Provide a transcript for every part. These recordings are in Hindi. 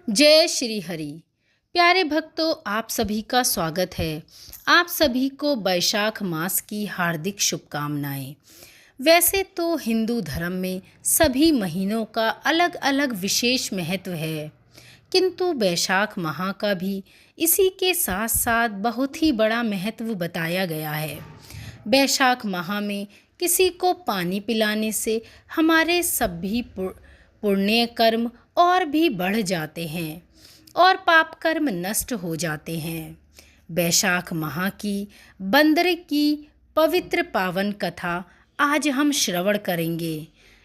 जय श्री हरि। प्यारे भक्तों, आप सभी का स्वागत है। आप सभी को वैशाख मास की हार्दिक शुभकामनाएं। वैसे तो हिंदू धर्म में सभी महीनों का अलग अलग विशेष महत्व है, किंतु वैशाख माह का भी इसी के साथ साथ बहुत ही बड़ा महत्व बताया गया है। वैशाख माह में किसी को पानी पिलाने से हमारे सभी पुण्य कर्म और भी बढ़ जाते हैं और पाप कर्म नष्ट हो जाते हैं। वैशाख माह की बंदर की पवित्र पावन कथा आज हम श्रवण करेंगे।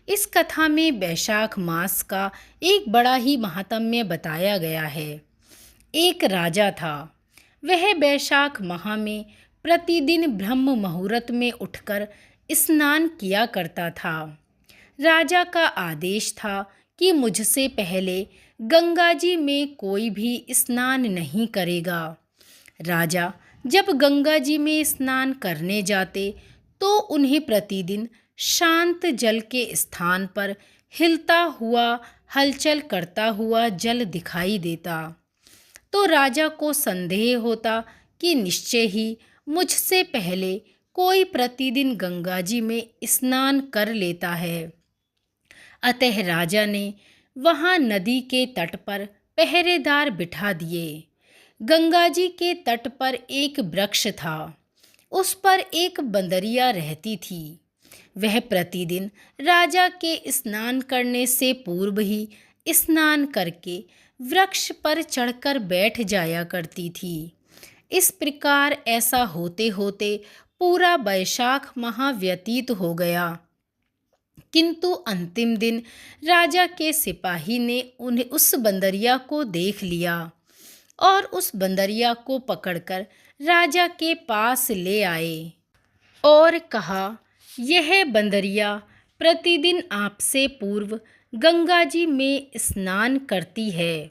इस कथा में वैशाख मास का एक बड़ा ही महात्म्य बताया गया है। एक राजा था। वह वैशाख माह में प्रतिदिन ब्रह्म मुहूर्त में उठकर स्नान किया करता था। राजा का आदेश था कि मुझसे पहले गंगा जी में कोई भी स्नान नहीं करेगा। राजा जब गंगा जी में स्नान करने जाते तो उन्हें प्रतिदिन शांत जल के स्थान पर हिलता हुआ, हलचल करता हुआ जल दिखाई देता। तो राजा को संदेह होता कि निश्चय ही मुझसे पहले कोई प्रतिदिन गंगा जी में स्नान कर लेता है। अतः राजा ने वहाँ नदी के तट पर पहरेदार बिठा दिए। गंगा जी के तट पर एक वृक्ष था। उस पर एक बंदरिया रहती थी। वह प्रतिदिन राजा के स्नान करने से पूर्व ही स्नान करके वृक्ष पर चढ़कर बैठ जाया करती थी। इस प्रकार ऐसा होते होते पूरा वैशाख माह व्यतीत हो गया। किंतु अंतिम दिन राजा के सिपाही ने उन्हें उस बंदरिया को देख लिया और उस बंदरिया को पकड़कर राजा के पास ले आए और कहा, यह बंदरिया प्रतिदिन आपसे पूर्व गंगा जी में स्नान करती है।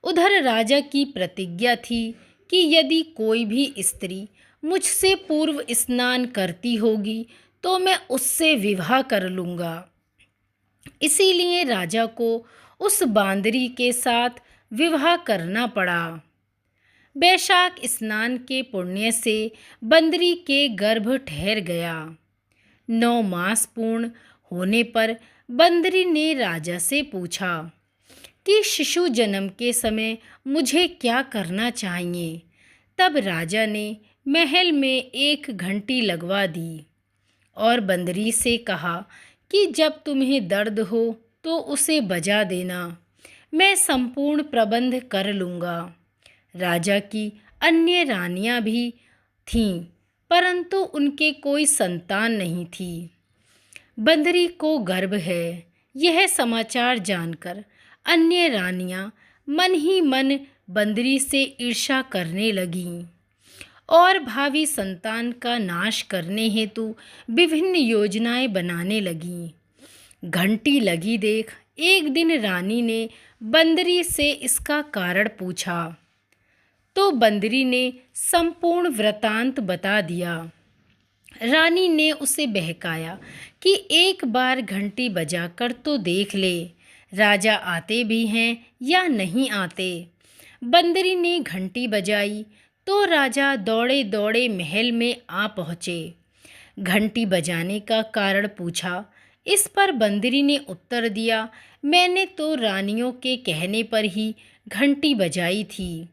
उधर राजा की प्रतिज्ञा थी कि यदि कोई भी स्त्री मुझसे पूर्व स्नान करती होगी तो मैं उससे विवाह कर लूँगा। इसीलिए राजा को उस बांदरी के साथ विवाह करना पड़ा। वैशाख स्नान के पुण्य से बंदरी के गर्भ ठहर गया। 9 मास पूर्ण होने पर बंदरी ने राजा से पूछा कि शिशु जन्म के समय मुझे क्या करना चाहिए। तब राजा ने महल में एक घंटी लगवा दी और बंदरी से कहा कि जब तुम्हें दर्द हो तो उसे बजा देना, मैं संपूर्ण प्रबंध कर लूँगा। राजा की अन्य रानियां भी थीं, परंतु उनके कोई संतान नहीं थी। बंदरी को गर्भ है, यह समाचार जानकर अन्य रानियां मन ही मन बंदरी से ईर्ष्या करने लगीं और भावी संतान का नाश करने हेतु विभिन्न योजनाएं बनाने लगीं। घंटी लगी देख एक दिन रानी ने बंदरी से इसका कारण पूछा तो बंदरी ने संपूर्ण वृतांत बता दिया। रानी ने उसे बहकाया कि एक बार घंटी बजाकर तो देख ले, राजा आते भी हैं या नहीं आते। बंदरी ने घंटी बजाई तो राजा दौड़े दौड़े महल में आ पहुँचे। घंटी बजाने का कारण पूछा। इस पर बंदरी ने उत्तर दिया, मैंने तो रानियों के कहने पर ही घंटी बजाई थी।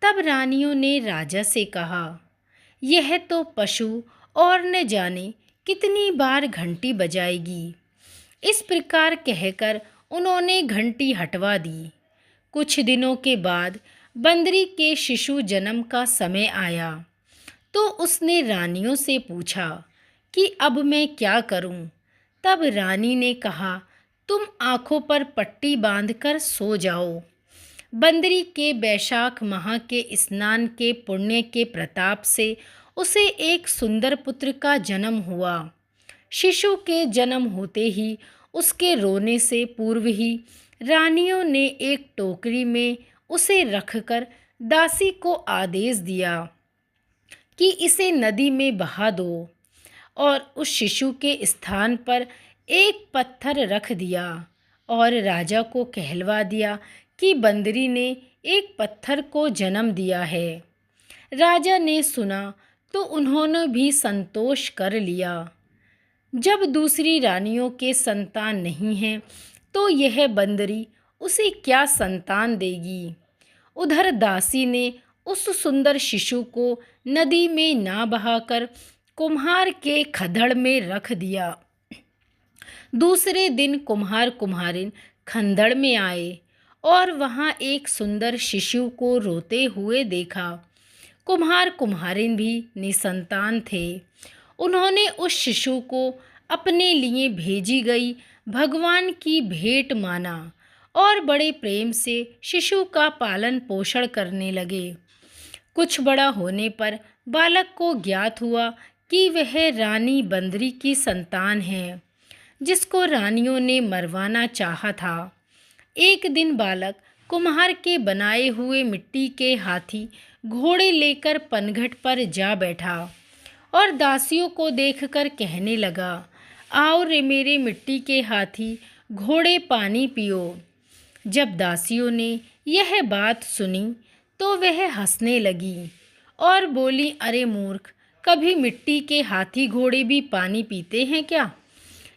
तब रानियों ने राजा से कहा, यह तो पशु और न जाने कितनी बार घंटी बजाएगी। इस प्रकार कहकर उन्होंने घंटी हटवा दी। कुछ दिनों के बाद बंदरी के शिशु जन्म का समय आया तो उसने रानियों से पूछा कि अब मैं क्या करूं। तब रानी ने कहा, तुम आँखों पर पट्टी बांधकर सो जाओ। बंदरी के वैशाख माह के स्नान के पुण्य के प्रताप से उसे एक सुंदर पुत्र का जन्म हुआ। शिशु के जन्म होते ही उसके रोने से पूर्व ही रानियों ने एक टोकरी में उसे रखकर दासी को आदेश दिया कि इसे नदी में बहा दो और उस शिशु के स्थान पर एक पत्थर रख दिया और राजा को कहलवा दिया कि बंदरी ने एक पत्थर को जन्म दिया है। राजा ने सुना तो उन्होंने भी संतोष कर लिया। जब दूसरी रानियों के संतान नहीं हैं तो यह बंदरी उसे क्या संतान देगी। उधर दासी ने उस सुंदर शिशु को नदी में ना बहाकर कुम्हार के खदड़ में रख दिया। दूसरे दिन कुम्हार कुम्हारिन खंदड़ में आए और वहाँ एक सुंदर शिशु को रोते हुए देखा। कुम्हार कुम्हारिन भी निसंतान थे। उन्होंने उस शिशु को अपने लिए भेजी गई भगवान की भेंट माना और बड़े प्रेम से शिशु का पालन पोषण करने लगे। कुछ बड़ा होने पर बालक को ज्ञात हुआ कि वह रानी बंदरी की संतान है, जिसको रानियों ने मरवाना चाहा था। एक दिन बालक कुम्हार के बनाए हुए मिट्टी के हाथी घोड़े लेकर पनघट पर जा बैठा और दासियों को देखकर कहने लगा, आओ रे मेरे मिट्टी के हाथी घोड़े, पानी पियो। जब दासियों ने यह बात सुनी तो वह हंसने लगी और बोली, अरे मूर्ख, कभी मिट्टी के हाथी घोड़े भी पानी पीते हैं क्या?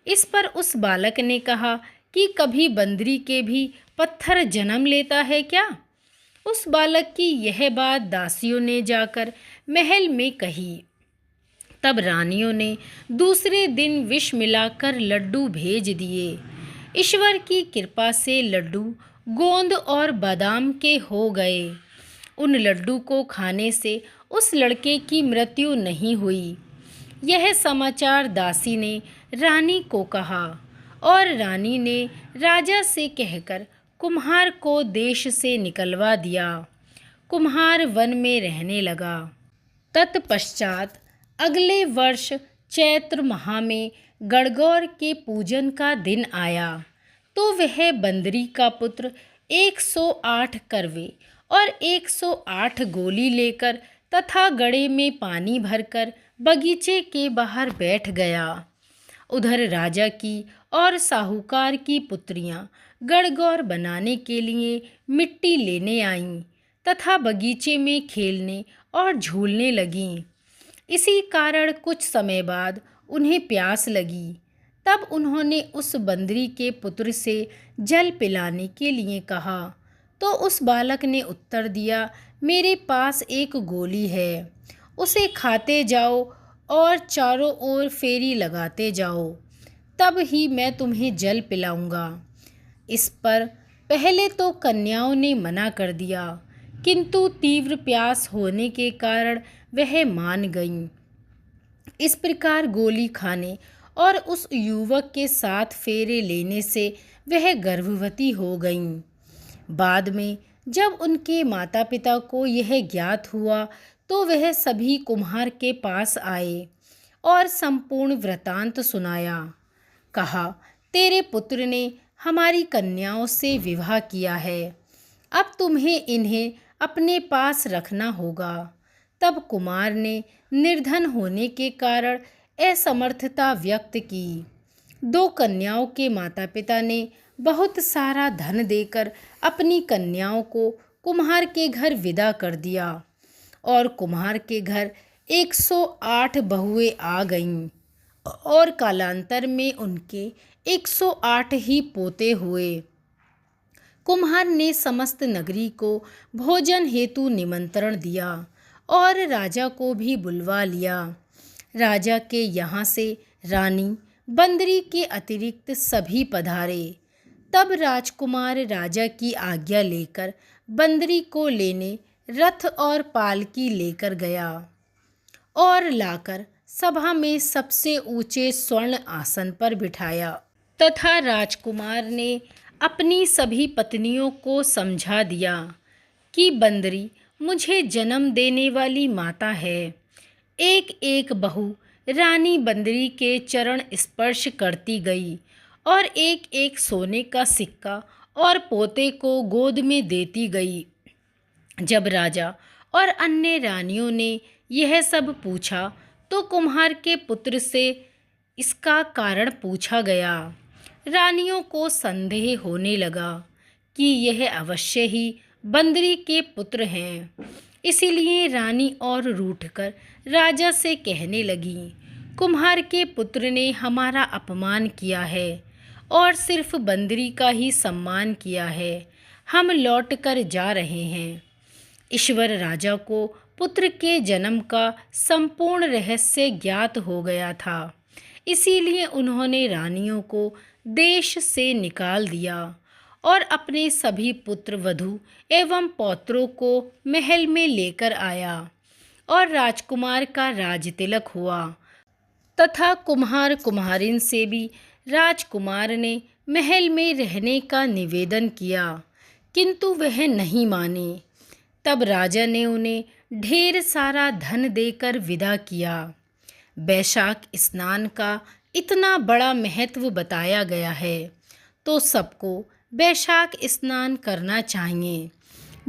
इस पर उस बालक ने कहा कि कभी बंदरी के भी पत्थर जन्म लेता है क्या? उस बालक की यह बात दासियों ने जाकर महल में कही। तब रानियों ने दूसरे दिन विष मिलाकर लड्डू भेज दिए। ईश्वर की कृपा से लड्डू गोंद और बादाम के हो गए। उन लड्डू को खाने से उस लड़के की मृत्यु नहीं हुई। यह समाचार दासी ने रानी को कहा और रानी ने राजा से कहकर कुम्हार को देश से निकलवा दिया। कुम्हार वन में रहने लगा। तत्पश्चात अगले वर्ष चैत्र माह में गणगौर के पूजन का दिन आया तो वह बंदरी का पुत्र 108 करवे और 108 गोली लेकर तथा गड़े में पानी भरकर बगीचे के बाहर बैठ गया। उधर राजा की और साहूकार की पुत्रियां गणगौर बनाने के लिए मिट्टी लेने आईं तथा बगीचे में खेलने और झूलने लगीं। इसी कारण कुछ समय बाद उन्हें प्यास लगी। तब उन्होंने उस बंदरी के पुत्र से जल पिलाने के लिए कहा तो उस बालक ने उत्तर दिया, मेरे पास एक गोली है, उसे खाते जाओ और चारों ओर फेरी लगाते जाओ, तब ही मैं तुम्हें जल पिलाऊंगा। इस पर पहले तो कन्याओं ने मना कर दिया, किंतु तीव्र प्यास होने के कारण वह मान गईं। इस प्रकार गोली खाने और उस युवक के साथ फेरे लेने से वह गर्भवती हो गईं। बाद में जब उनके माता पिता को यह ज्ञात हुआ तो वह सभी कुम्हार के पास आए और संपूर्ण वृतांत सुनाया। कहा, तेरे पुत्र ने हमारी कन्याओं से विवाह किया है, अब तुम्हें इन्हें अपने पास रखना होगा। तब कुमार ने निर्धन होने के कारण असमर्थता व्यक्त की। 2 कन्याओं के माता पिता ने बहुत सारा धन देकर अपनी कन्याओं को कुम्हार के घर विदा कर दिया और कुम्हार के घर 108 बहुएं आ गईं और कालांतर में उनके 108 ही पोते हुए। कुम्हार ने समस्त नगरी को भोजन हेतु निमंत्रण दिया और राजा को भी बुलवा लिया। राजा के यहाँ से रानी बंदरी के अतिरिक्त सभी पधारे। तब राजकुमार राजा की आज्ञा लेकर बंदरी को लेने रथ और पालकी लेकर गया और लाकर सभा में सबसे ऊंचे स्वर्ण आसन पर बिठाया तथा राजकुमार ने अपनी सभी पत्नियों को समझा दिया कि बंदरी मुझे जन्म देने वाली माता है। एक एक बहू रानी बंदरी के चरण स्पर्श करती गई और एक एक सोने का सिक्का और पोते को गोद में देती गई। जब राजा और अन्य रानियों ने यह सब पूछा तो कुम्हार के पुत्र से इसका कारण पूछा गया। रानियों को संदेह होने लगा कि यह अवश्य ही बंदरी के पुत्र हैं। इसीलिए रानी और रूठकर राजा से कहने लगी, कुम्हार के पुत्र ने हमारा अपमान किया है और सिर्फ बंदरी का ही सम्मान किया है। हम लौट कर जा रहे हैं। ईश्वर राजा को पुत्र के जन्म का संपूर्ण रहस्य ज्ञात हो गया था। इसीलिए उन्होंने रानियों को देश से निकाल दिया और अपने सभी पुत्र वधू एवं पौत्रों को महल में लेकर आया और राजकुमार का राजतिलक हुआ तथा कुम्हार कुम्हारिन से भी राजकुमार ने महल में रहने का निवेदन किया, किंतु वह नहीं माने। तब राजा ने उन्हें ढेर सारा धन देकर विदा किया। बैशाख स्नान का इतना बड़ा महत्व बताया गया है तो सबको बैशाख स्नान करना चाहिए।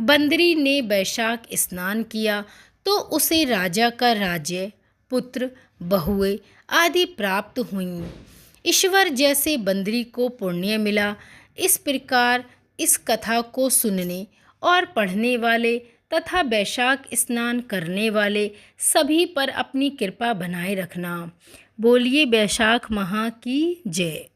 बंदरी ने बैशाख स्नान किया तो उसे राजा का राज्य, पुत्र, बहुएं आदि प्राप्त हुईं। ईश्वर जैसे बंदरी को पुण्य मिला। इस प्रकार इस कथा को सुनने और पढ़ने वाले तथा बैशाख स्नान करने वाले सभी पर अपनी कृपा बनाए रखना। बोलिए बैशाख माह की जय।